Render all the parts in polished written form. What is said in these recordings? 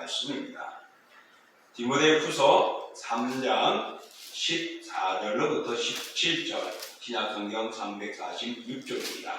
말씀입니다. 디모데후서 3장 14절로부터 17절, 신약성경 346쪽입니다.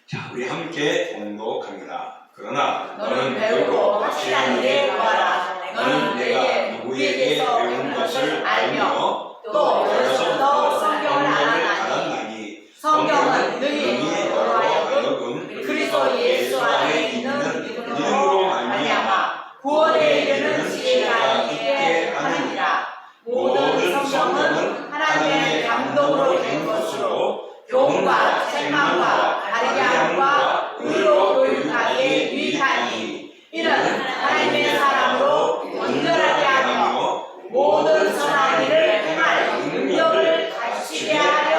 자, 우리 함께 봉독합니다. 그러나 너는 배우고 확실한 일에 구하라. 너는 내가 누구에게 배운 것을 알며 또 어려서부터 성경을 알았나니 성경은 능히 너로 하여금 그리스도 예수 안에 있는 믿음으로 말미암아 구원에 이르는 지혜가 있게 하느니라. 모든 성경은 하나님의 감동으로 된 것으로 교훈과 책망과 바르게 함과 의로 교육하기에 유익하니 이는 하나님의 사람으로 온전하게 하며 모든 선한 일을 행할 능력을 갖추게 하려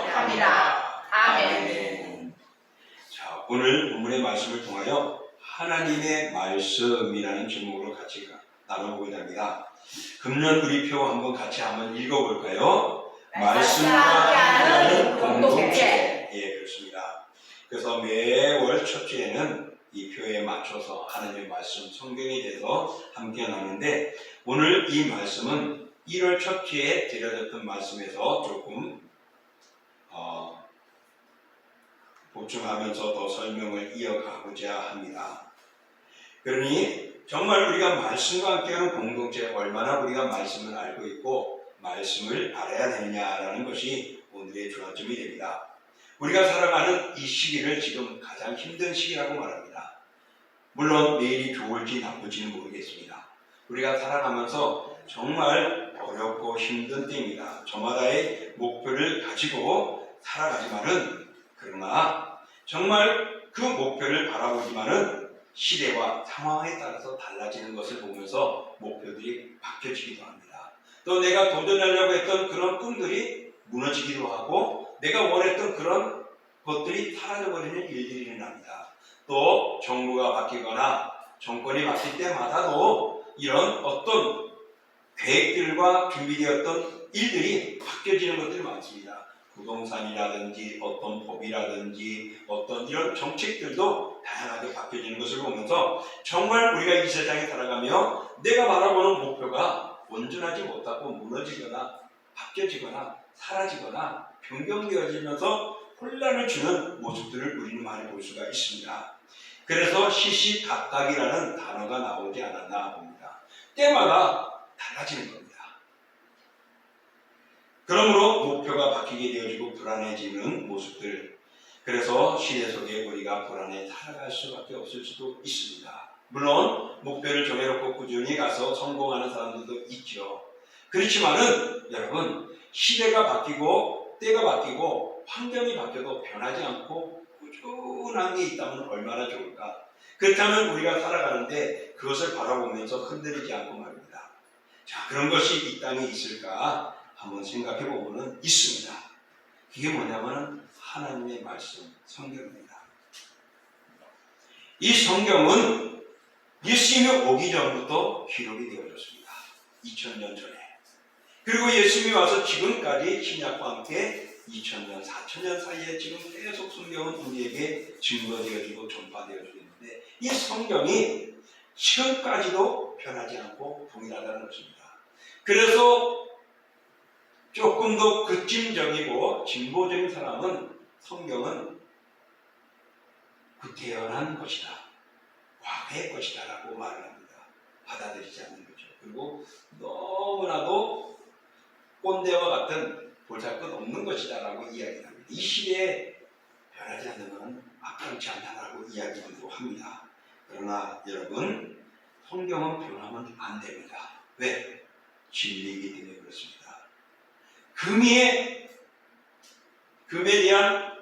함이라. 아멘. 자, 오늘 본문의 말씀을 통하여 하나님의 말씀이라는 제목으로 같이 나눠보고자 합니다. 금년 우리표 한번 읽어볼까요? 말씀과 함께하는 공동체. 예, 그렇습니다. 그래서 매월 첫 주에는 이 표에 맞춰서 하나님의 말씀, 성경에 대해서 함께 나누는데, 오늘 이 말씀은 1월 첫 주에 드려졌던 말씀에서 조금 보충하면서 더 설명을 이어가고자 합니다. 그러니 정말 우리가 말씀과 함께하는 공동체, 얼마나 우리가 말씀을 알고 있고 말씀을 알아야 되느냐라는 것이 오늘의 주안점이 됩니다. 우리가 살아가는 이 시기를 지금 가장 힘든 시기라고 말합니다. 물론 내일이 좋을지 나쁠지는 모르겠습니다. 우리가 살아가면서 정말 어렵고 힘든 때입니다. 저마다의 목표를 가지고 살아가지만은, 그러나 정말 그 목표를 바라보지만은 시대와 상황에 따라서 달라지는 것을 보면서 목표들이 바뀌어지기도 합니다. 또 내가 도전하려고 했던 그런 꿈들이 무너지기도 하고 내가 원했던 그런 것들이 사라져버리는 일들이 일어납니다. 또 정부가 바뀌거나 정권이 바뀔 때마다도 이런 어떤 계획들과 준비되었던 일들이 바뀌어지는 것들이 많습니다. 부동산이라든지 어떤 법이라든지 어떤 이런 정책들도 다양하게 바뀌어지는 것을 보면서 정말 우리가 이 세상에 살아가며 내가 바라보는 목표가 온전하지 못하고 무너지거나 바뀌어지거나 사라지거나 변경되어지면서 혼란을 주는 모습들을 우리는 많이 볼 수가 있습니다. 그래서 시시각각이라는 단어가 나오지 않았나 봅니다. 때마다 달라지는 겁니다. 그러므로 목표가 바뀌게 되어지고 불안해지는 모습들, 그래서 시대 속에 우리가 불안해 살아갈 수밖에 없을 수도 있습니다. 물론 목표를 정해놓고 꾸준히 가서 성공하는 사람들도 있죠. 그렇지만은 여러분, 시대가 바뀌고 때가 바뀌고 환경이 바뀌어도 변하지 않고 꾸준한 게 있다면 얼마나 좋을까. 그렇다면 우리가 살아가는데 그것을 바라보면서 흔들리지 않고 말입니다. 자, 그런 것이 이 땅에 있을까 한번 생각해 보고는 있습니다. 이게 뭐냐면 하나님의 말씀, 성경입니다. 이 성경은 예수님이 오기 전부터 기록이 되어졌습니다. 2000년 전에. 그리고 예수님이 와서 지금까지 신약과 함께 2000년, 4000년 사이에 지금 계속 성경은 우리에게 증거되어지고 전파되어지고 있는데, 이 성경이 지금까지도 변하지 않고 동일하다는 것입니다. 그래서 조금 더 급진적이고 진보적인 사람은 성경은 구태연한 것이다, 과거의 것이다 라고 말을 합니다. 받아들이지 않는 거죠. 그리고 너무나도 꼰대와 같은 보잘것없는 것이다 라고 이야기합니다. 이 시대에 변하지 않는 것은 악감치 않다라고 이야기하기도 합니다. 그러나 여러분, 성경은 변하면 안 됩니다. 왜? 진리이기 때문에 그렇습니다. 금에 대한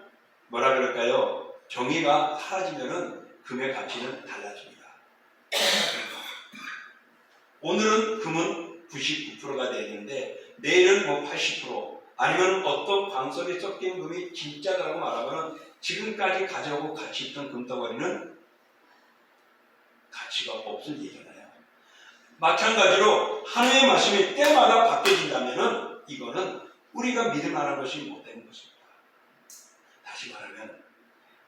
뭐라 그럴까요? 정의가 사라지면은 금의 가치는 달라집니다. 오늘은 금은 99%가 되는데 내일은 뭐 80%, 아니면 어떤 광석이 섞인 금이 진짜라고 말하면 지금까지 가져오고 가치 있던 금덩어리는 가치가 없어지잖아요. 마찬가지로 하나님의 말씀이 때마다 바뀌어진다면은 이거는 우리가 믿을 만한 것이 못 되는 것입니다. 다시 말하면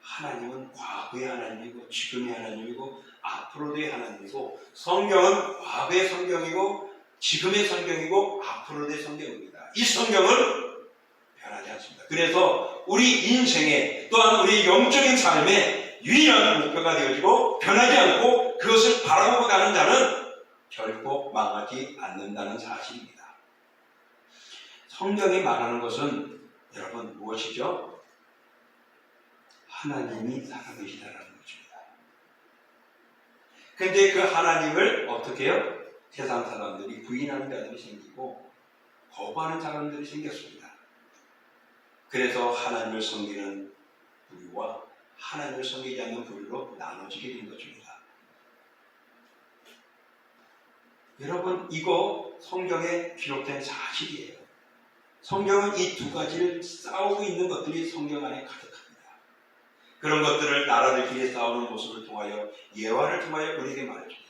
하나님은 과거의 하나님이고 지금의 하나님이고 앞으로 앞으로의 하나님이고 성경은 과거의 성경이고 지금의 성경이고 앞으로의 성경입니다. 이 성경은 변하지 않습니다. 그래서 우리 인생에 또한 우리 영적인 삶에 유일한 목표가 되어지고 변하지 않고 그것을 바라보고 가는 자는 결코 망하지 않는다는 사실입니다. 성경이 말하는 것은 여러분 무엇이죠? 하나님이 살아계시다라는 것입니다. 그런데 그 하나님을 어떻게 해요? 세상 사람들이 부인하는 자들이 생기고 거부하는 사람들이 생겼습니다. 그래서 하나님을 섬기는 부류와 하나님을 섬기지 않는 부류로 나눠지게 된 것입니다. 여러분 이거 성경에 기록된 사실이에요. 성경은 이 두 가지를 싸우고 있는 것들이 성경 안에 가득합니다. 그런 것들을 나라들끼리 싸우는 모습을 통하여 예화를 통하여 우리에게 말해줍니다.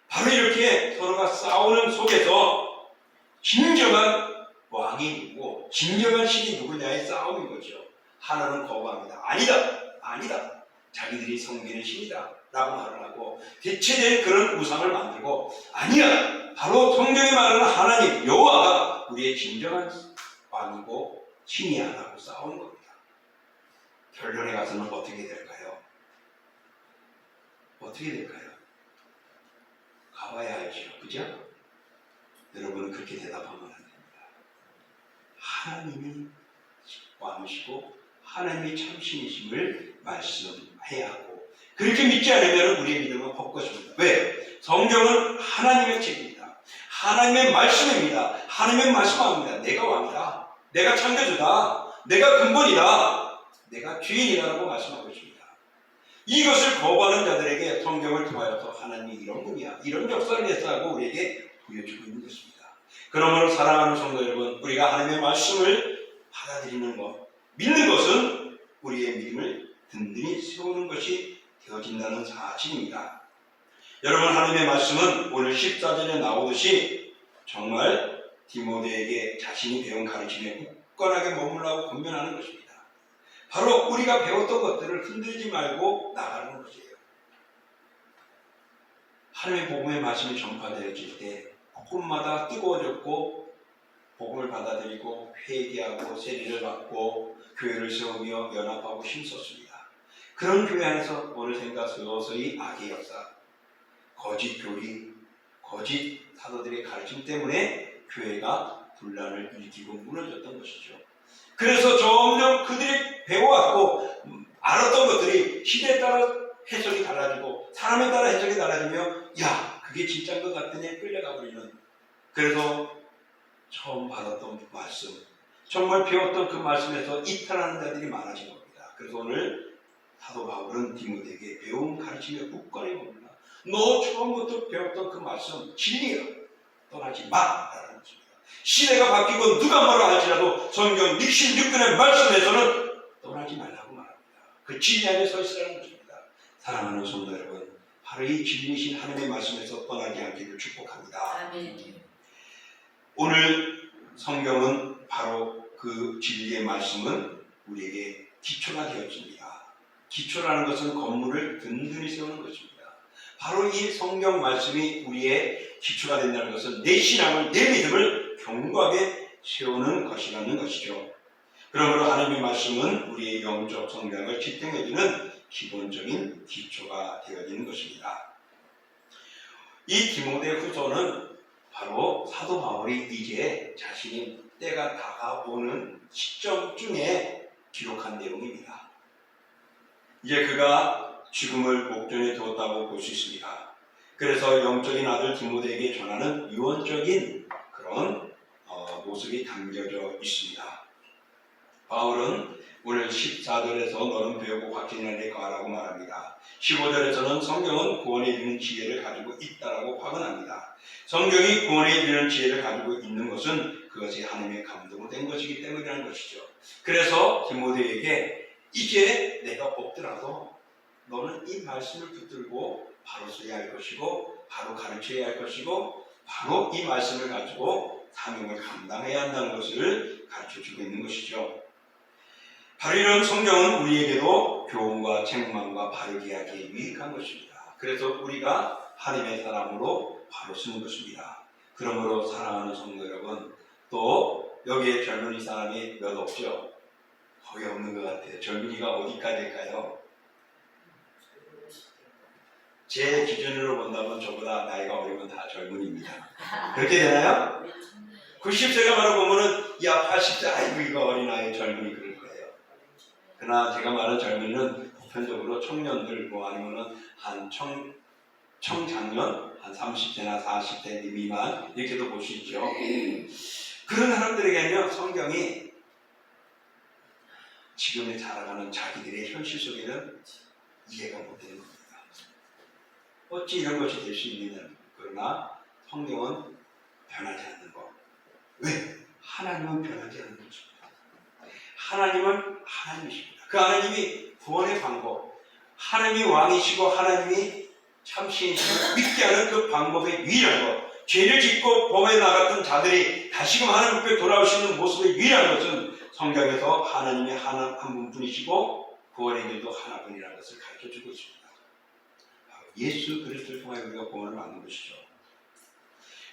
바로 이렇게 서로가 싸우는 속에서 진정한 왕이 누구고 진정한 신이 누구냐의 싸움인 거죠. 하나는 거부합니다. 아니다. 자기들이 섬기는 신이다 라고 말을 하고 대체된 그런 우상을 만들고 아니야, 바로 성경이 말하는 하나님 여호와가 우리의 진정한 왕이고 신이야 라고 싸우는 겁니다. 결론에 가서는 어떻게 될까요? 어떻게 될까요? 가봐야 알죠. 그죠? 여러분은 그렇게 대답하면 안 됩니다. 하나님이 왕이시고 하나님이 참신이심을 말씀해야 하고 그렇게 믿지 않으면 우리의 믿음은 헛것입니다. 왜? 성경은 하나님의 책입니다. 하나님의 말씀입니다. 하나님의 말씀합니다. 내가 왕이다. 내가 창조주다. 내가 근본이다. 내가 주인이라고 말씀하고 있습니다. 이것을 거부하는 자들에게 성경을 통하여서 하나님이 이런 분이야, 이런 역사를 했다고 우리에게 보여주고 있는 것입니다. 그러므로 사랑하는 성도 여러분, 우리가 하나님의 말씀을 받아들이는 것, 믿는 것은 우리의 믿음을 든든히 세우는 것이 되어진다는 사실입니다. 여러분, 하나님의 말씀은 오늘 14절에 나오듯이 정말 디모데에게 자신이 배운 가르침에 굳건하게 머물라고 권면하는 것입니다. 바로 우리가 배웠던 것들을 흔들지 말고 나가는 것이에요. 하나님의 복음의 말씀이 전파되어질 때 곳곳마다 뜨거워졌고 복음을 받아들이고 회개하고 세례를 받고 교회를 세우며 연합하고 힘썼습니다. 그런 교회 안에서 어느샌가 서서히 악의 역사, 거짓 교리, 거짓 사도들의 가르침 때문에 교회가 분란을 일으키고 무너졌던 것이죠. 그래서 점점 그들이 배워왔고 알았던 것들이 시대에 따라 해석이 달라지고 사람에 따라 해석이 달라지며 야, 그게 진짜인 것 같더니 끌려가 버리는, 그래서 처음 받았던 말씀, 정말 배웠던 그 말씀에서 이탈하는 자들이 많아진 겁니다. 그래서 오늘 사도 바울은 디모데에게 배운 가르침에 굳건히 머물라. 너 처음부터 배웠던 그 말씀 진리야. 떠나지 마라는 것입니다. 시대가 바뀌고 누가 뭐라 할지라도 성경 66권의 말씀에서는 떠나지 말라고 말합니다. 그 진리 안에 서 있으라는 것입니다. 사랑하는 성도 여러분, 바로 이 진리이신 하나님의 말씀에서 떠나지 않기를 축복합니다. 아멘. 오늘 성경은 바로 그 진리의 말씀은 우리에게 기초가 되어집니다. 기초라는 것은 건물을 든든히 세우는 것입니다. 바로 이 성경 말씀이 우리의 기초가 된다는 것은 내 신앙을, 내 믿음을 견고하게 세우는 것이라는 것이죠. 그러므로 하나님의 말씀은 우리의 영적 성장을 지탱해주는 기본적인 기초가 되어지는 것입니다. 이 디모데 후서는 바로 사도 바울이 이제 자신이 때가 다가오는 시점쯤에 기록한 내용입니다. 이제 그가 죽음을 목전에 두었다고 볼 수 있습니다. 그래서 영적인 아들 디모데에게 전하는 유언적인 그런 모습이 담겨져 있습니다. 바울은 오늘 14절에서 너는 배우고 확신하게 가라고 말합니다. 15절에서는 성경은 구원에 이르는 지혜를 가지고 있다라고 확언합니다. 성경이 구원에 이르는 지혜를 가지고 있는 것은 그것이 하나님의 감동으로 된 것이기 때문이라는 것이죠. 그래서 디모데에게 이제 내가 없더라도 너는 이 말씀을 붙들고 바로 써야 할 것이고 바로 가르쳐야 할 것이고 바로 이 말씀을 가지고 사명을 감당해야 한다는 것을 가르쳐주고 있는 것이죠. 바로 이런 성경은 우리에게도 교훈과 책망과 바르게 하기에 유익한 것입니다. 그래서 우리가 하나님의 사람으로 바로 쓰는 것입니다. 그러므로 사랑하는 성도 여러분, 또 여기에 젊은이 사람이 몇 없죠? 거의 없는 것 같아요. 젊은이가 어디까지일까요? 제 기준으로 본다면 저보다 나이가 어리면 다 젊은이입니다. 그렇게 되나요? 90세가 바로 보면은 야 80세 아이고 이거 어린아이 젊은이 그럴 거예요. 그러나 제가 말하는 젊은이는 보편적으로 청년들 뭐 아니면은 한 청장년 한 30세나 40대 미만 이렇게도 볼 수 있죠. 그런 사람들에게는요 성경이 지금에 자라가는 자기들의 현실 속에는 이해가 못 되는 겁니다. 어찌 이런 것이 될 수 있느냐. 그러나 성경은 변하지 않는 것. 왜? 하나님은 변하지 않는 것입니다. 하나님은 하나님이십니다. 그 하나님이 구원의 방법, 하나님이 왕이시고 하나님이 참신이시고 믿게 하는 그 방법의 유일한 것, 죄를 짓고 범에 나갔던 자들이 다시금 하나님 앞에 돌아올 수 있는 모습의 유일한 것은 성경에서 하나님이 한 분뿐이시고 구원의 길도 하나뿐이라는 것을 가르쳐주고 있습니다. 예수 그리스도를 통하여 우리가 구원을 받는 것이죠.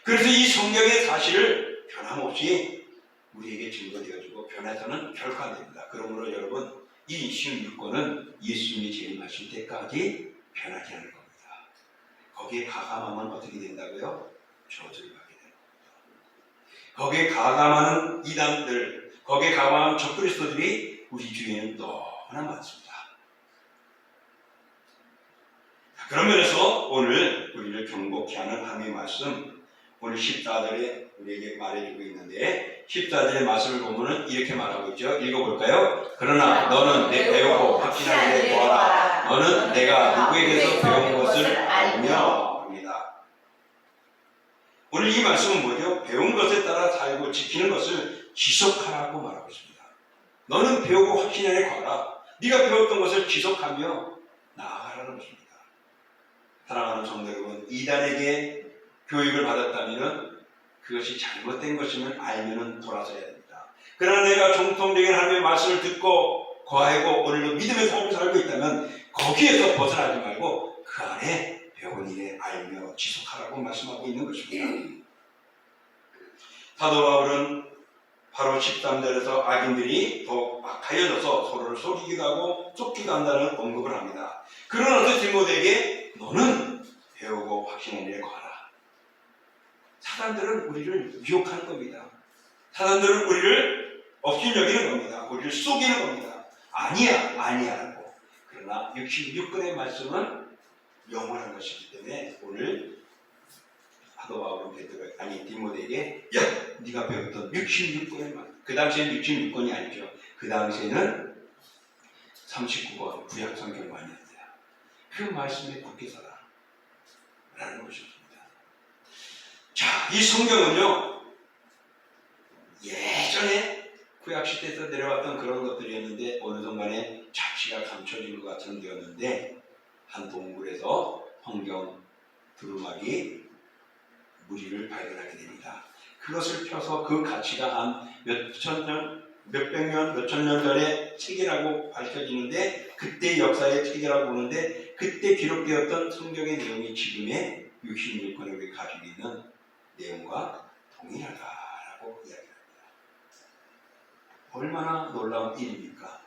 그래서 이 성경의 사실을 변함없이 우리에게 증거되어주고 변해서는 결코 안 됩니다. 그러므로 여러분 이 16권은 예수님이 재림하실 때까지 변하지 않을 겁니다. 거기에 가감하면 어떻게 된다고요? 저주를 받게 됩니다. 거기에 가감하는 이단들, 거기에 가감하는 적그리스도들이 우리 주위에는 너무나 많습니다. 그런 면에서 오늘 우리를 경고케 하는 하나님의 말씀, 오늘 14절에 우리에게 말해주고 있는데 14절의 말씀을 보면 이렇게 말하고 있죠. 읽어볼까요? 그러나 너는 내 배우고 확신하게 보아라. 너는 내가 누구에게서 배운 것을 알며 합니다. 오늘 이 말씀은 뭐죠? 배운 것에 따라 살고 지키는 것을 지속하라고 말하고 있습니다. 너는 배우고 확신하게 가라. 네가 배웠던 것을 지속하며 나아가라는 것입니다. 사랑하는 성도 여러분, 이단에게 교육을 받았다면 그것이 잘못된 것임을 알면 돌아서야 됩니다. 그러나 내가 정통적인 하나님의 말씀을 듣고 거하고 오늘도 믿음의 삶을 살고 있다면 거기에서 벗어나지 말고 그 안에 배운 일에 알며 지속하라고 말씀하고 있는 것입니다. 사도 바울은 바로 13절에서 악인들이 더욱 악하여져서 서로를 속이기도 하고 쫓기도 한다는 언급을 합니다. 그러나 디모데에게 너는 배우고 확신한 일에 거하라. 사람들은 우리를 유혹하는 겁니다. 사람들은 우리를 없인 여기는 겁니다. 우리를 속이는 겁니다. 아니야라고. 그러나 66권의 말씀은 영원한 것이기 때문에 오늘 사도 바울은 디모데에게 야 네가 배웠던 66권의 말씀, 그 당시에는 66권이 아니죠. 그 당시에는 39권 구약 성경만이었어요. 그 말씀에 굳게 서라 라는 것입니다. 자, 이 성경은요 예전에 구약 시대에서 내려왔던 그런 것들이었는데 어느 순간에 자취가 감춰진 것 같은 되었는데 한 동굴에서 성경 두루마기 무리를 발견하게 됩니다. 그것을 펴서 그 가치가 한 몇천 년, 몇백 년, 몇천 년 전의 책이라고 밝혀지는데 그때 역사의 책이라고 보는데 그때 기록되었던 성경의 내용이 지금의 66권에 우리 가지고 있는 내용과 동일하다라고 이야기합니다. 얼마나 놀라운 일입니까?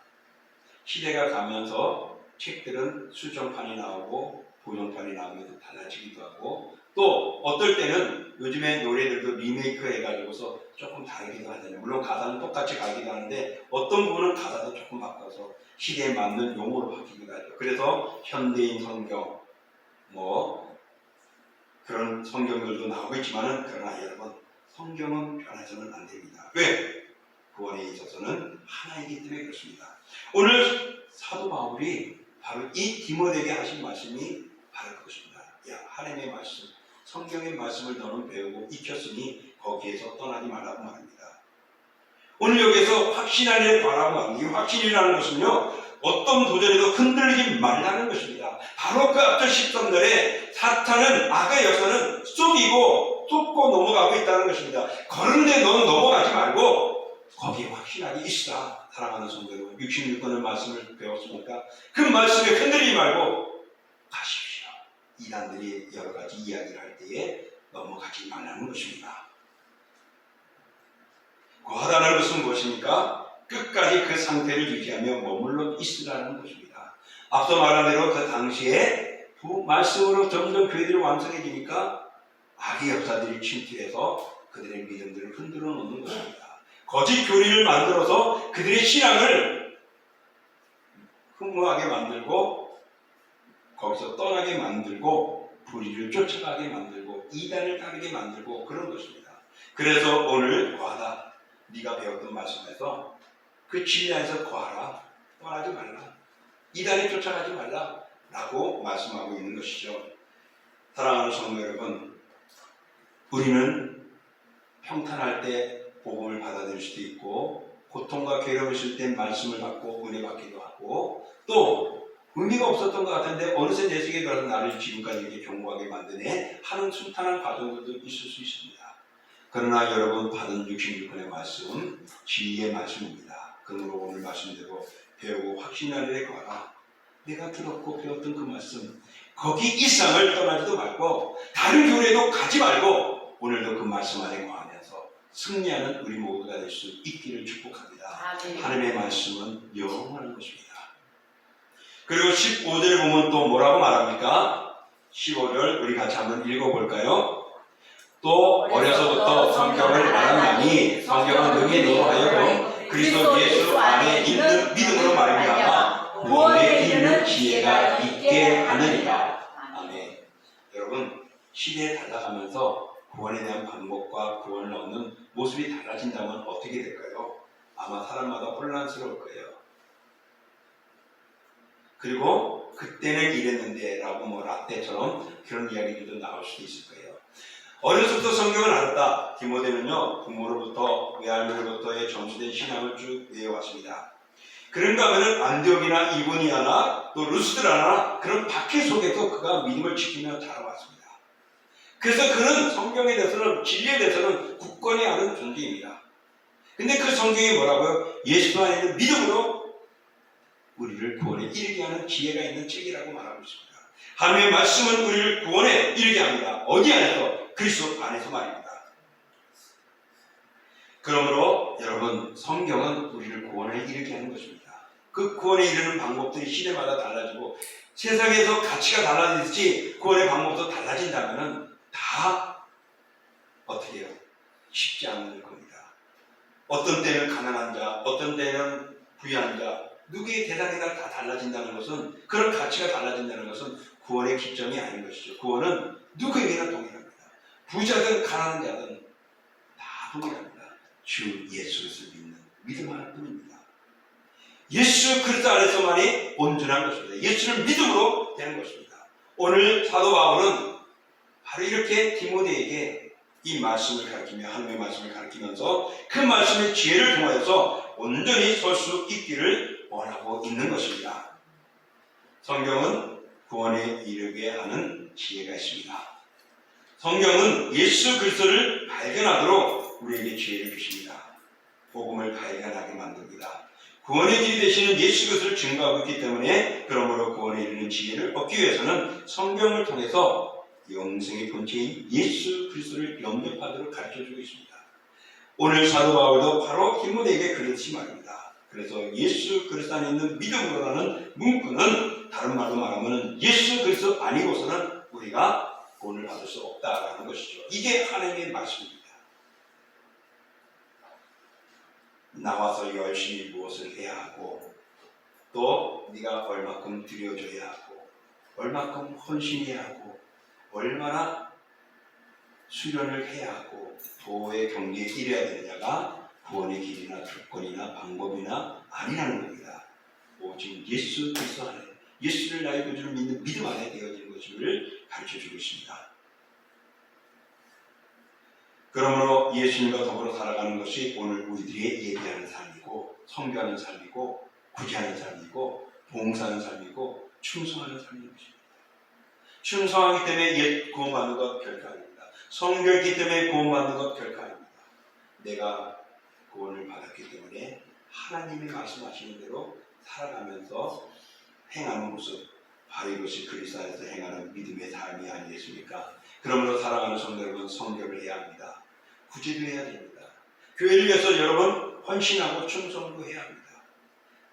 시대가 가면서 책들은 수정판이 나오고 보정판이 나오면서 달라지기도 하고 또 어떨 때는 요즘에 노래들도 리메이크 해가지고서 조금 다르기도 하잖아요. 물론 가사는 똑같이 가기도 하는데 어떤 부분은 가사도 조금 바꿔서 시대에 맞는 용어로 바뀌기도 하죠. 그래서 현대인 성경 뭐 그런 성경들도 나오고 있지만은 그러나 여러분 성경은 변해서는 안 됩니다. 왜? 구원에 있어서는 하나이기 때문에 그렇습니다. 오늘 사도 바울이 바로 이 디모데에게 하신 말씀이 바로 그것입니다. 야, 하나님의 말씀, 성경의 말씀을 너는 배우고 익혔으니 거기에서 떠나지 말라고 말합니다. 오늘 여기서 확신하는 바라고 하는 이 확신이라는 것은요 어떤 도전에도 흔들리지 말라는 것입니다. 바로 그 앞전 13절에 사탄은 악의 역사는 속이고 쫓고 넘어가고 있다는 것입니다. 그런데 넌 넘어가지 말고 거기에 확신하게 있으라. 사랑하는 성도 여러분, 66권의 말씀을 배웠으니까 그 말씀에 흔들리지 말고 가십시오. 이단들이 여러 가지 이야기를 할 때에 넘어가지 말라는 것입니다. 거하다는 것은 무엇입니까? 끝까지 그 상태를 유지하며 머물러 있으라는 것입니다. 앞서 말한 대로 그 당시에 그 말씀으로 점점 교회들이 완성해지니까 악의 역사들이 침투해서 그들의 믿음들을 흔들어 놓는 것입니다. 거짓 교리를 만들어서 그들의 신앙을 흥무하게 만들고 거기서 떠나게 만들고 불의를 쫓아가게 만들고 이단을 따르게 만들고 그런 것입니다. 그래서 오늘 거하다, 네가 배웠던 말씀에서 그 진리 안에서 거하라, 떠나지 말라, 이단에 쫓아가지 말라 라고 말씀하고 있는 것이죠. 사랑하는 성도 여러분, 우리는 평탄할 때 복음을 받아들일 수도 있고 고통과 괴로움이 있을 때 말씀을 받고 은혜 받기도 하고 또 의미가 없었던 것 같은데 어느새 내 속에 들어서 나를 지금까지 이렇게 견고하게 만드네 하는 순탄한 과정들도 있을 수 있습니다. 그러나 여러분 받은 66권의 말씀 진리의 말씀입니다. 그러므로 오늘 말씀대로 배우고 확신하리에 거하라. 내가 들었고 배웠던 그 말씀 거기 이상을 떠나지도 말고 다른 교회도 가지 말고 오늘도 그 말씀 안에 거하면서 승리하는 우리 모두가 될 수 있기를 축복합니다. 하나님의 말씀은 영원한 것입니다. 그리고 15절에 보면 또 뭐라고 말합니까? 15절 우리 같이 한번 읽어볼까요? 또 어려서부터 성경을 말하나니 성경은 능히 너로 하여금 그리스도 예수 안에 있는 믿음으로 말미암아 구원에 이르는 지혜가 있게 하느니라. 아멘. 여러분 시대에 달라가면서 구원에 대한 방법과 구원을 얻는 모습이 달라진다면 어떻게 될까요? 아마 사람마다 혼란스러울 거예요. 그리고 그때는 이랬는데 라고 뭐 라떼처럼 그런 이야기들도 나올 수도 있을 거예요. 어려서부터 성경을 알았다. 디모데는요 부모로부터 외할머니로부터의 전수된 신앙을 쭉 외워왔습니다. 그런가 하면은 안디옥이나 이고니아나 또 루스드라나 그런 박해 속에서 그가 믿음을 지키며 자라왔습니다. 그래서 그는 성경에 대해서는 진리에 대해서는 굳건히 아는 존재입니다. 근데 그 성경이 뭐라고요? 예수 안에 있는 믿음으로 우리를 구원에 이르게 하는 지혜가 있는 책이라고 말하고 있습니다. 하나님의 말씀은 우리를 구원에 이르게 합니다. 어디 안에서? 그리스도 안에서 말입니다. 그러므로 여러분 성경은 우리를 구원에 이르게 하는 것입니다. 그 구원에 이르는 방법들이 시대마다 달라지고 세상에서 가치가 달라지듯이 구원의 방법도 달라진다면 다 어떻게 해요? 쉽지 않을 겁니다. 어떤 때는 가난한 자, 어떤 때는 부유한 자, 누구의 대상에 따라 다 달라진다는 것은 그런 가치가 달라진다는 것은 구원의 기점이 아닌 것이죠. 구원은 누구에게나 동일합니다. 부자든 가난한 자든 다 동일합니다. 주 예수를 믿는 믿음 하나뿐입니다. 예수 그리스도 안에서만이 온전한 것입니다. 예수를 믿음으로 되는 것입니다. 오늘 사도 바울은 바로 이렇게 디모데에게 이 말씀을 가르치며 하나님의 말씀을 가르치면서 그 말씀의 지혜를 통하여서 온전히 설 수 있기를 원하고 있는 것입니다. 성경은 구원에 이르게 하는 지혜가 있습니다. 성경은 예수 그리스도를 발견하도록 우리에게 지혜를 주십니다. 복음을 발견하게 만듭니다. 구원의 길이 되시는 예수 그리스도를 증거하고 있기 때문에 그러므로 구원에 이르는 지혜를 얻기 위해서는 성경을 통해서 영생의 본체인 예수 그리스도를 영접하도록 가르쳐주고 있습니다. 오늘 사도 바울도 바로 디모데에게 그렇듯이 말입니다. 그래서 예수 그리스도 안에 있는 믿음으로라는 문구는 다른 말로 말하면 예수 그리스도 아니고서는 우리가 구원을 받을 수 없다라는 것이죠. 이게 하나님의 말씀입니다. 나와서 열심히 무엇을 해야 하고 또 네가 얼마큼 드려줘야 하고 얼마큼 헌신해야 하고 얼마나 수련을 해야 하고 도의 경지에 이르야 되느냐가 구원의 길이나 조건이나 방법이나 아니라는 겁니다. 오직 예수 그리스도 안에 예수를 나의 구주로 믿는 믿음 안에 되어지는 것을 가르쳐주고 있습니다. 그러므로 예수님과 더불어 살아가는 것이 오늘 우리들이 예배하는 삶이고 성교하는 삶이고 구제하는 삶이고 봉사하는 삶이고 충성하는 삶인 것입니다. 충성하기 때문에 구원받는 것 결코 아닙니다. 성교했기 때문에 구원받는 것 결코 아닙니다. 내가 구원을 받았기 때문에 하나님이 말씀하시는 대로 살아가면서 행하는 모습, 바로 이것이 그리스도 안에서 행하는 믿음의 삶이 아니겠습니까? 그러므로 사랑하는 성도 여러분, 성결을 해야 합니다. 구제도 해야 됩니다. 교회를 위해서 여러분 헌신하고 충성도 해야 합니다.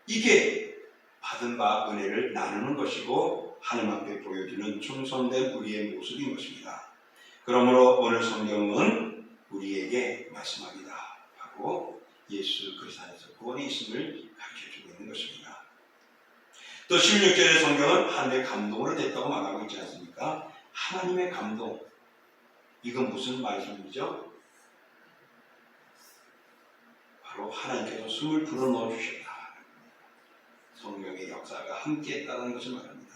이게 받은 바 은혜를 나누는 것이고 하나님 앞에 보여주는 충성된 우리의 모습인 것입니다. 그러므로 오늘 성경은 우리에게 말씀합니다. 하고 예수 그리스도 안에서 구원이 있음을 가르쳐주고 있는 것입니다. 또 16절의 성경은 하나님의 감동으로 됐다고 말하고 있지 않습니까? 하나님의 감동, 이건 무슨 말씀이죠? 바로 하나님께서 숨을 불어넣어 주셨다. 성령의 역사가 함께했다는 것을 말합니다.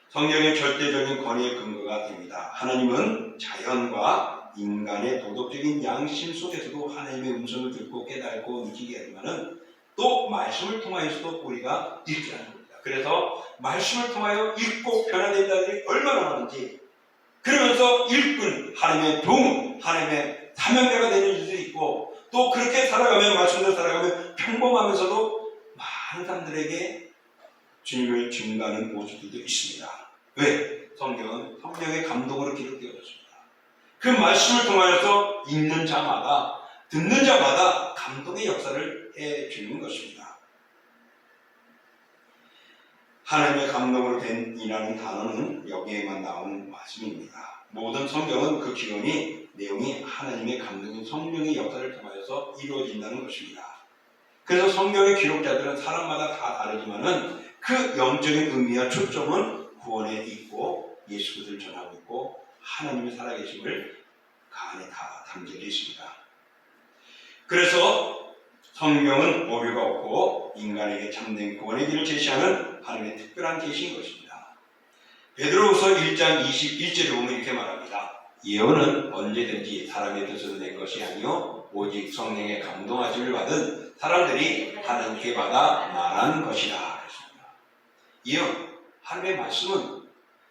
성령의 절대적인 권위의 근거가 됩니다. 하나님은 자연과 인간의 도덕적인 양심 속에서도 하나님의 음성을 듣고 깨닫고 느끼게 하지만은 또 말씀을 통하여서도 우리가 읽게 하는 겁니다. 그래서 말씀을 통하여 읽고 변화된 자들이 얼마나 많은지, 그러면서 읽은 하나님의 종, 하나님의 사명자가 되는 일들이 있고, 또 그렇게 살아가면, 말씀대로 살아가면 평범하면서도 많은 사람들에게 주님을 증거하는 모습들도 있습니다. 왜? 성경은 성령의 감동으로 기록되어졌습니다. 그 말씀을 통하여서 읽는 자마다, 듣는 자마다 감동의 역사를 해주는 것입니다. 하나님의 감동으로 된 이라는 단어는 여기에만 나오는 말씀입니다. 모든 성경은 그 기원이, 내용이 하나님의 감동인 성령의 역사를 통하여서 이루어진다는 것입니다. 그래서 성경의 기록자들은 사람마다 다 다르지만은 그 영적인 의미와 초점은 구원에 있고 예수 그리스도를 전하고 있고 하나님의 살아계심을 그 안에 다 담겨져 있습니다. 그래서 성경은 오류가 없고 인간에게 참된 구원의 길을 제시하는 하나님의 특별한 계시인 것입니다. 베드로후서 1장 21절에 보면 이렇게 말합니다. 예언은 언제든지 사람의 뜻으로 낸 것이 아니요 오직 성령의 감동하심을 받은 사람들이 하나님께 받아 말하는 것이다. 그랬습니다. 예언, 하나님의 말씀은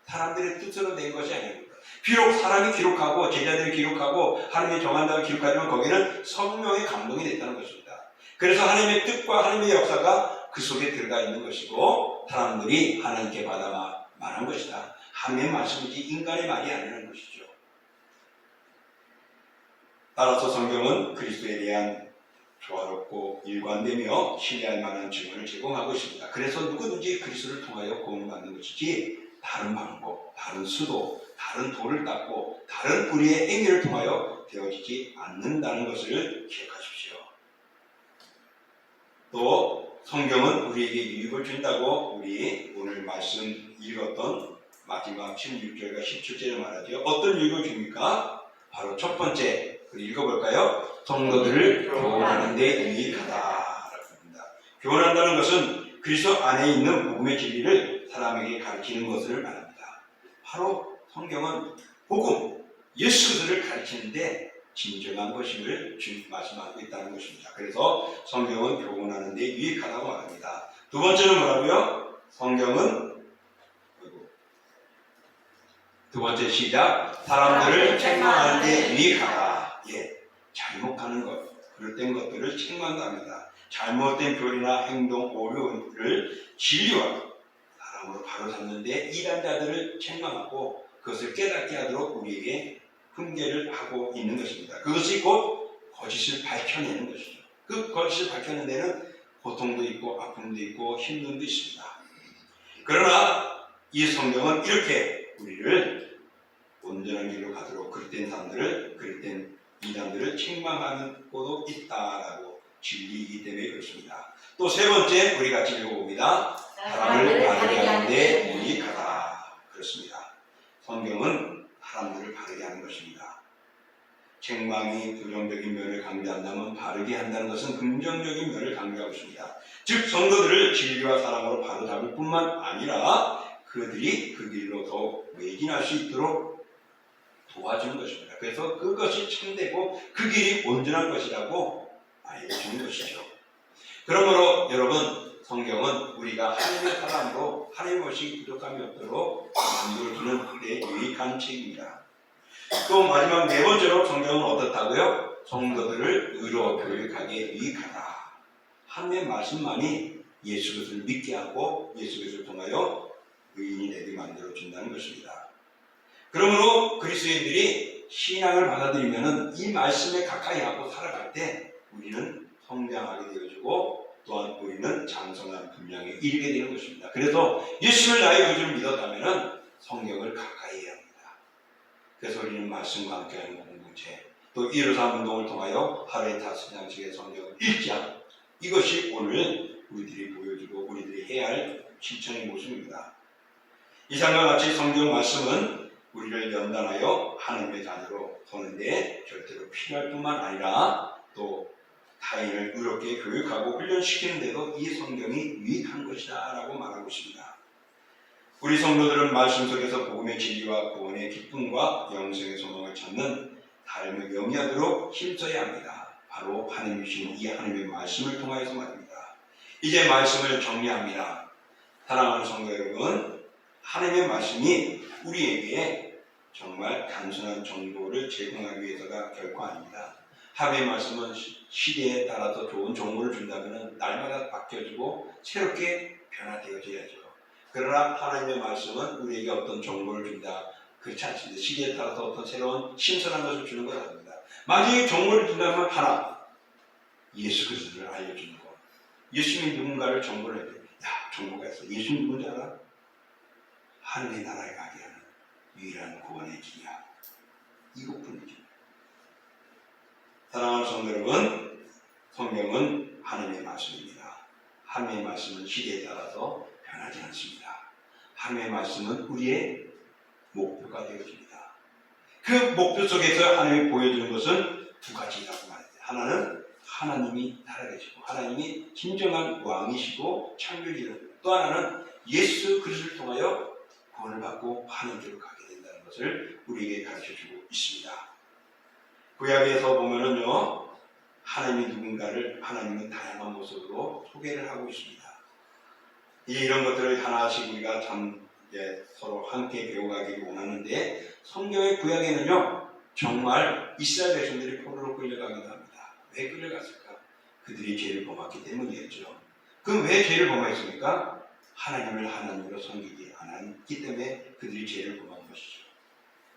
사람들의 뜻으로 낸 것이 아닙니다. 비록 사람이 기록하고 제자들이 기록하고 하나님이 정한다고 기록하지만 거기는 성령의 감동이 됐다는 것입니다. 그래서 하나님의 뜻과 하나님의 역사가 그 속에 들어가 있는 것이고 사람들이 하나님께 받아 말한 것이다. 하나님의 말씀이지 인간의 말이 아니라는 것이죠. 따라서 성경은 그리스도에 대한 조화롭고 일관되며 신뢰할 만한 증언을 제공하고 있습니다. 그래서 누구든지 그리스도를 통하여 구원받는 것이지 다른 방법, 다른 수도, 다른 도를 닦고 다른 우리의 행위를 통하여 되어지지 않는다는 것을 기억하십시오. 또 성경은 우리에게 유익을 준다고 우리 오늘 말씀 읽었던 마지막 16절과 17절에 말하죠. 어떤 유익을 줍니까? 바로 첫 번째, 읽어볼까요? 성도들을 교훈하는 데 유익하다. 교훈한다는 것은 그리스도 안에 있는 복음의 진리를 사람에게 가르치는 것을 말합니다. 바로 성경은 복음, 예수 그리스도를 가르치는데 진정한 것임을 말씀하고 있다는 것입니다. 그래서 성경은 교훈하는 데 유익하다고 말합니다. 두 번째는 뭐라고요? 성경은 두 번째 시작, 사람들을 책망하는 데 유익하다. 예, 잘못하는 것, 그럴된 것들을 책망합니다. 잘못된 교리나 행동, 오류를 진리와 사람으로 바로잡는데 이단자들을 책망하고 그것을 깨닫게 하도록 우리에게 훈계를 하고 있는 것입니다. 그것이 곧 거짓을 밝혀내는 것이죠. 그 거짓을 밝혀내는 데는 고통도 있고 아픔도 있고 힘듦도 있습니다. 그러나 이 성경은 이렇게 우리를 온전한 길로 가도록 그릇된 사람들을, 그릇된 이단들을 책망하는 곳도 있다라고 진리이기 때문에 그렇습니다. 또 세 번째 우리 같이 읽어봅니다. 사람을 바르게 하는 데 유익하다. 그렇습니다. 성경은 사람들을 바르게 하는 것입니다. 책망이 부정적인 면을 강조한다면 바르게 한다는 것은 긍정적인 면을 강조하고 있습니다. 즉 성도들을 진리와 사랑으로 바로잡을 뿐만 아니라 그들이 그 길로 더욱 매진할 수 있도록 도와주는 것입니다. 그래서 그것이 참되고 그 길이 온전한 것이라고 알려주는 것이죠. 그러므로 여러분, 성경은 우리가 하나님의 사람으로 하나님의 것이 부족함이 없도록 만들어주는 데 유익한 책입니다. 또 마지막 네 번째로 성경은 어떻다고요? 성도들을 의로 교육하기에 유익하다. 하나님의 말씀만이 예수 그리스도를 믿게 하고 예수 그리스도를 통하여 의인이 되게 만들어준다는 것입니다. 그러므로 그리스도인들이 신앙을 받아들이면 이 말씀에 가까이 하고 살아갈 때 우리는 성장하게 되어지고 또한 우리는 장성한 분량에 이르게 되는 것입니다. 그래서 예수를 나의 구주를 믿었다면 성경을 가까이 해야 합니다. 그래서 우리는 말씀과 함께하는 공동체, 또 153 운동을 통하여 하루에 5장씩의 성경을 읽자. 이것이 오늘 우리들이 보여주고 우리들이 해야 할 실천의 모습입니다. 이상과 같이 성경 말씀은 우리를 연단하여 하나님의 자녀로 서는데 절대로 필요할 뿐만 아니라 또 타인을 의롭게 교육하고 훈련시키는데도 이 성경이 유익한 것이다 라고 말하고 있습니다. 우리 성도들은 말씀 속에서 복음의 진리와 구원의 기쁨과 영생의 소망을 찾는 삶을 영위하도록 힘써야 합니다. 바로 하나님이 주신 이 하나님의 말씀을 통하여서 말입니다. 이제 말씀을 정리합니다. 사랑하는 성도 여러분, 하나님의 말씀이 우리에게 정말 단순한 정보를 제공하기 위해서가 결코 아닙니다. 하나님의 말씀은 시대에 따라서 좋은 정보를 준다면 날마다 바뀌어지고 새롭게 변화되어져야죠. 그러나 하나님의 말씀은 우리에게 어떤 정보를 준다, 그렇지 않습니다. 시대에 따라서 어떤 새로운 신선한 것을 주는 것 아닙니다. 만약에 정보를 준다면 하나, 예수 그리스도를 알려주는 것. 예수님이 누군가를 정보를 해야 돼. 야, 정보가 있어. 예수님 누군지 알아? 하늘의 나라에 가게 하는 유일한 구원의 길이야. 이것뿐이죠. 사랑하는 성도 여러분, 성경은 하나님의 말씀입니다. 하나님의 말씀은 시대에 따라서 변하지 않습니다. 하나님의 말씀은 우리의 목표가 되어집니다. 그 목표 속에서 하나님이 보여주는 것은 두 가지라고 말합니다. 하나는 하나님이 살아계시고 하나님이 진정한 왕이시고 창조주이시고, 또 하나는 예수 그리스도를 통하여 구원을 받고 하나님께로 가게 된다는 것을 우리에게 가르쳐주고 있습니다. 구약에서 보면은요, 하나님이 누군가를 하나님은 다양한 모습으로 소개를 하고 있습니다. 이런 것들을 하나씩 우리가 참 서로 함께 배워가기를 원하는데, 성경의 구약에는요 정말 이스라엘 백성들이 포로로 끌려가기도 합니다. 왜 끌려갔을까? 그들이 죄를 범했기 때문이었죠. 그럼 왜 죄를 범했습니까? 하나님을 하나님으로 섬기지 않았기 때문에 그들이 죄를 범한 것이죠.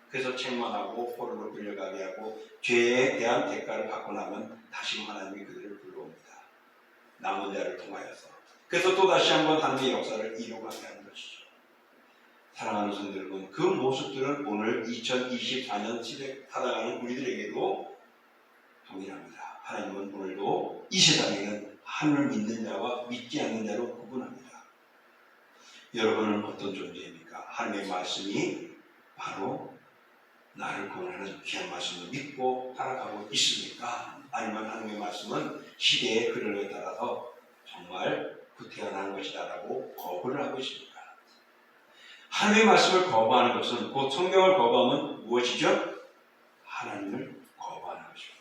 그래서 책망하고 포로로 끌려가게 하고 죄에 대한 대가를 받고 나면 다시 하나님이 그들을 불러옵니다. 남은 자를 통하여서. 그래서 또 다시 한번 하나님의 역사를 이루어가게 하는 것이죠. 사랑하는 성도 여러분, 그 모습들은 오늘 2024년 시대 살아가는 우리들에게도 동일합니다. 하나님은 오늘도 이 세상에는 하나님을 믿는 자와 믿지 않는 자로 구분합니다. 여러분은 어떤 존재입니까? 하나님의 말씀이 바로 나를 구원하는 귀한 말씀을 믿고 살아가고 있습니까? 아니면 하나님의 말씀은 시대의 흐름에 따라서 정말 후퇴하는 것이다라고 거부를 하고 있습니까? 하나님의 말씀을 거부하는 것은, 곧 성경을 거부하면 무엇이죠? 하나님을 거부하는 것입니다.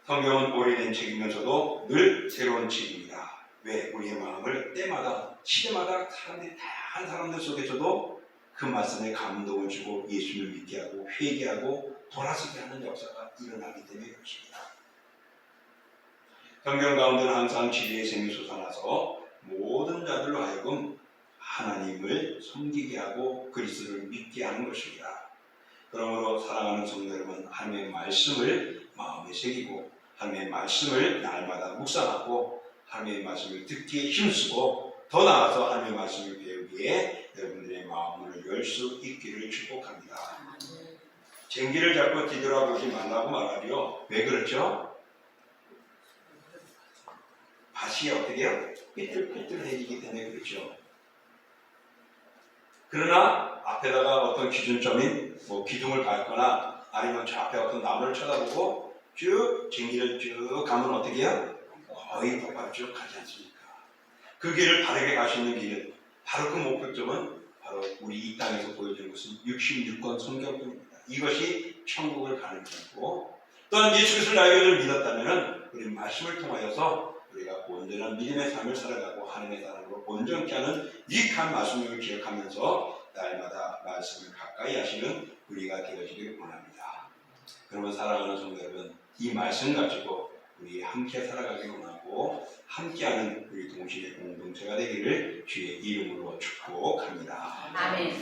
성경은 오래된 책이면서도 늘 새로운 책입니다. 왜? 우리의 마음을 때마다, 시대마다 사람들이 다양한 사람들 속에서도 그 말씀에 감동을 주고 예수를 믿게 하고 회개하고 돌아서게 하는 역사가 일어나기 때문에 그렇습니다. 성경 가운데는 항상 진리의 샘이 솟아나서 모든 자들로 하여금 하나님을 섬기게 하고 그리스도를 믿게 하는 것입니다. 그러므로 사랑하는 성도 여러분, 하나님의 말씀을 마음에 새기고 하나님의 말씀을 날마다 묵상하고 하나님의 말씀을 듣기에 힘쓰고 더 나아가서 하나님의 말씀을 배우기에 여러분들의 마음을 열 수 있기를 축복합니다. 쟁기를 잡고 뒤돌아보지 말라고 말하죠. 왜 그렇죠? 밭이 어떻게 해요? 삐뚤삐뚤해지기 때문에 그렇죠. 그러나 앞에다가 어떤 기준점인 기둥을 밟거나 아니면 저 앞에 어떤 나무를 쳐다보고 쭉 쟁기를 쭉 가면 어떻게 해요? 거의 똑바로 쭉 가지 않습니까? 그 길을 바르게 갈 수 있는 길은, 바로 그 목표점은 바로 우리 이 땅에서 보여주는 것은 66권 성경뿐입니다. 이것이 천국을 가는 길이고, 또한 예수 그리스도를 나에게 믿었다면 우리 말씀을 통하여서 우리가 온전한 믿음의 삶을 살아가고 하나님의 사람으로 온전케 하는 유익한 말씀을 기억하면서 날마다 말씀을 가까이 하시는 우리가 되어지기를 원합니다. 그러면 살아가는 성도 여러분, 이 말씀 가지고 우리 함께 살아가기 원하고 함께하는 우리 동시대 공동체가 되기를 주의 이름으로 축복합니다. 아멘.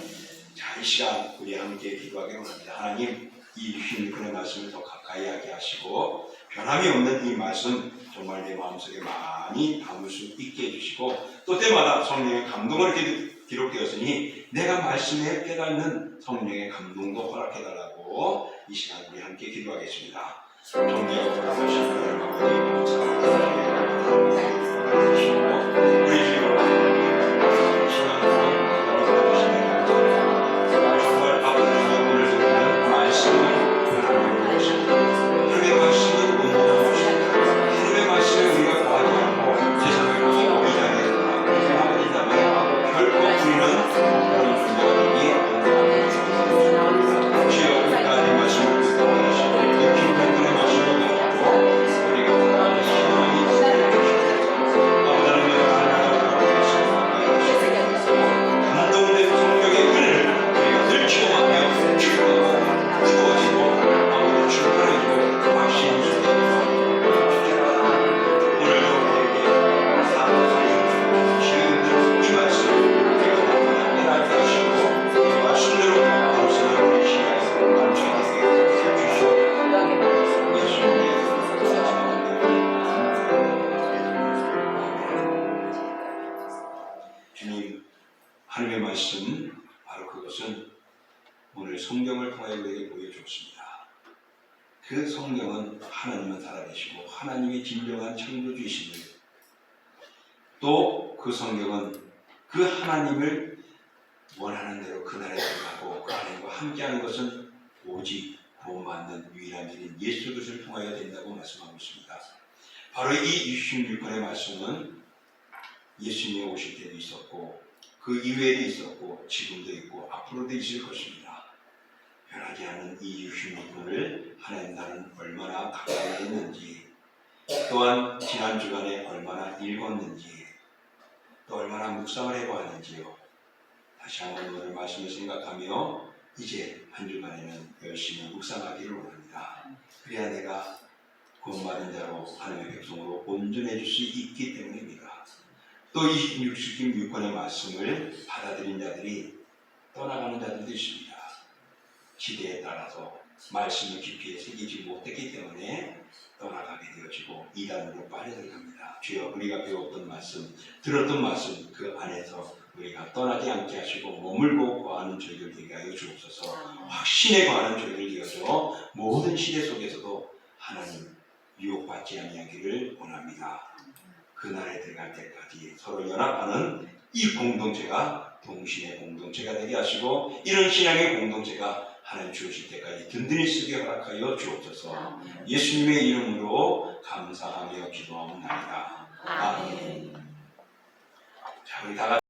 자, 이 시간 우리 함께 기도하기 원합니다. 하나님, 이 주신 그런 말씀을 더 가까이 하게 하시고 변함이 없는 이 말씀 정말 내 마음속에 많이 담을 수 있게 해주시고 또 때마다 성령의 감동을 기록되었으니 내가 말씀에 깨닫는 성령의 감동도 허락해달라고 이 시간 우리 함께 기도하겠습니다. 존귀하고 돌아가신 하나님 아버지 감사합니다. 우리 주여 정말 아버지의 영혼을 듣는 말씀을 하나님의 것입니다. 하나님의 말씀은 온전한 것입니다. 하나님의 말씀에 우리가 구하지 않고 세상을 보고 이 자리에 나아가린다면 결코 우리는 그런 존재가 되기 어렵습니다. 주여 하나님의 말씀을 듣고 이 깊은 그의 말씀을 가지고 우리가 원하는 희망이 아버지 하나님의 감동된 성령의 은혜를 우리가 늘 체험하며 기도하고 뜨거워지고 아버지 충만해지고 확신이 주시옵소서. 오늘도 우리에게 사랑하시는 지금 이 말씀 우리가 너무나 깨닫게 하시고 이 말씀대로 앞서는 우리 시간에 감사하게 해주시옵소서. 예수님의 이름으로 주님, 하나님의 말씀 바로 그것은 오늘 성경을 통하여 우리에게 보여주었습니다. 그 성경은 하나님은 살아계시고 하나님이 진정한 창조주이심을 또 그 성경은 그 하나님을 원하는 대로 그 나라에 들어가고 그 하나님과 함께하는 것은 오직 구원받는 유일한 길인 예수 그리스도를 통하여 된다고 말씀하고 있습니다. 바로 이 66권의 말씀은 예수님이 오실 때도 있었고 그 이후에도 있었고 지금도 있고 앞으로도 있을 것입니다. 변하지 않는 이 66권을 하나님 나는 얼마나 가까이 했는지 또한 지난 주간에 얼마나 읽었는지 또 얼마나 묵상을 해보았는지요. 다시 한번 오늘 말씀을 생각하며 이제 한 주간에는 열심히 묵상하기를 원합니다. 그래야 내가 구원받은 자로 하나님의 백성으로 온전해질 수 있기 때문입니다. 또 이 66권의 말씀을 받아들인 자들이 떠나가는 자들도 있습니다. 시대에 따라서 말씀을 깊이 새기지 못했기 때문에 떠나가게 되어지고 이단으로 빠져들어갑니다. 주여 우리가 배웠던 말씀, 들었던 말씀 그 안에서 우리가 떠나지 않게 하시고 머물고 거하는 저희들 되게 하여 주옵소서. 확신에 거하는 저희들 되어서 모든 시대 속에서도 하나님 유혹받지 아니하기를 원합니다. 그 나라에 들어갈 때까지 서로 연합하는 이 공동체가 동신의 공동체가 되게 하시고 이런 신앙의 공동체가 하나님 주실 때까지 든든히 쓰게 허락하여 주옵소서. 예수님의 이름으로 감사하며 기도하옵나이다. 아멘. 자, 우리 다 같이